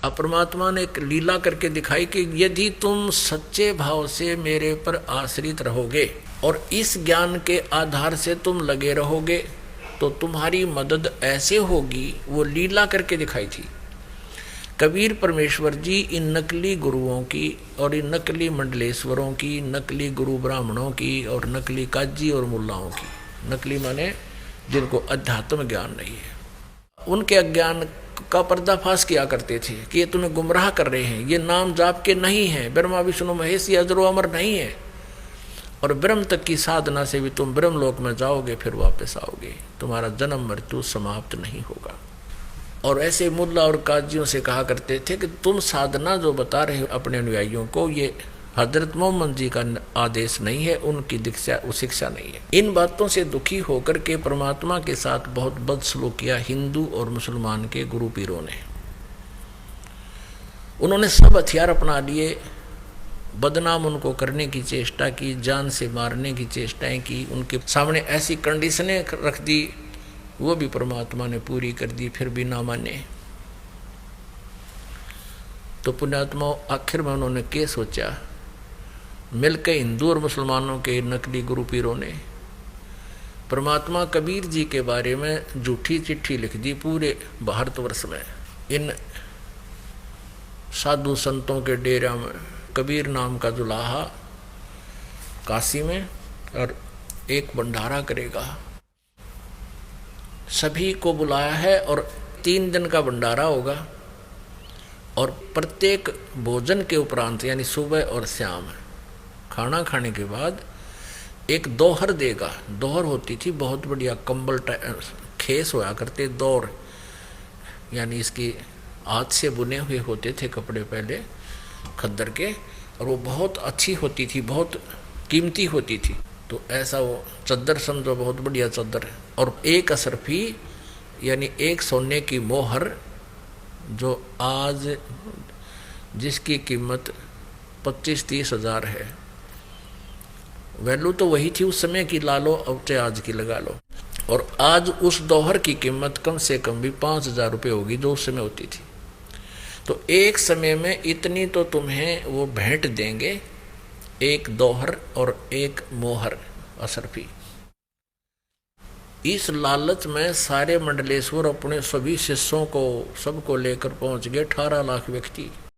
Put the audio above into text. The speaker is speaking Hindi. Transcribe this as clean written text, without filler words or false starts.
अब परमात्मा ने एक लीला करके दिखाई कि यदि तुम सच्चे भाव से मेरे पर आश्रित रहोगे और इस ज्ञान के आधार से तुम लगे रहोगे तो तुम्हारी मदद ऐसे होगी। वो लीला करके दिखाई थी। कबीर परमेश्वर जी इन नकली गुरुओं की और इन नकली मंडलेश्वरों की, नकली गुरु ब्राह्मणों की और नकली काजी और मुल्लाओं की, नकली माने जिनको अध्यात्म ज्ञान नहीं है, उनके अज्ञान का पर्दाफाश किया करते थे कि ये तुम्हें गुमराह कर रहे हैं, ये नाम जाप के नहीं है, ब्रह्मा विष्णु महेश ये अजरो अमर नहीं है, और ब्रह्म तक की साधना से भी तुम ब्रह्मलोक में जाओगे फिर वापस आओगे, तुम्हारा जन्म मृत्यु समाप्त नहीं होगा। और ऐसे मुल्ला और काजियों से कहा करते थे कि तुम साधना जो बता रहे हो अपने अनुयायियों को, ये हजरत मोहम्मद जी का आदेश नहीं है, उनकी दीक्षा शिक्षा नहीं है। इन बातों से दुखी होकर के परमात्मा के साथ बहुत बदसलूक किया हिंदू और मुसलमान के गुरु पीरों ने। उन्होंने सब हथियार अपना लिए, बदनाम उनको करने की चेष्टा की, जान से मारने की चेष्टाएं की, उनके सामने ऐसी कंडीशनें रख दी, वो भी परमात्मा ने पूरी कर दी, फिर भी ना माने। तो पुण्यात्मा आखिर में उन्होंने क्या सोचा, मिलकर हिंदू और मुसलमानों के नकली गुरु पीरों ने परमात्मा कबीर जी के बारे में झूठी चिट्ठी लिख दी पूरे भारतवर्ष में। इन साधु संतों के डेरा में कबीर नाम का दुल्हा काशी में और एक भंडारा करेगा, सभी को बुलाया है और 3 दिन का भंडारा होगा। और प्रत्येक भोजन के उपरांत यानी सुबह और शाम खाना खाने के बाद एक दोहर देगा। दोहर होती थी बहुत बढ़िया कंबल खेस होया करते, दौर यानी इसकी हाथ से बुने हुए होते थे कपड़े पहले खद्दर के, और वो बहुत अच्छी होती थी, बहुत कीमती होती थी। तो ऐसा वो चद्दर समझो, बहुत बढ़िया चद्दर। और एक असरफी यानी एक सोने की मोहर जो आज जिसकी कीमत 25-30 हज़ार है, वैल्यू तो वही थी उस समय की, ला लो अब चाहे आज की लगा लो। और आज उस दोहर की कीमत कम से कम भी 5,000 रुपये होगी जो उस समय होती थी। तो एक समय में इतनी तो तुम्हें वो भेंट देंगे, एक दोहर और एक मोहर असरफी। इस लालच में सारे मंडलेश्वर अपने सभी शिष्यों को सबको लेकर पहुंच गए, 18 लाख व्यक्ति।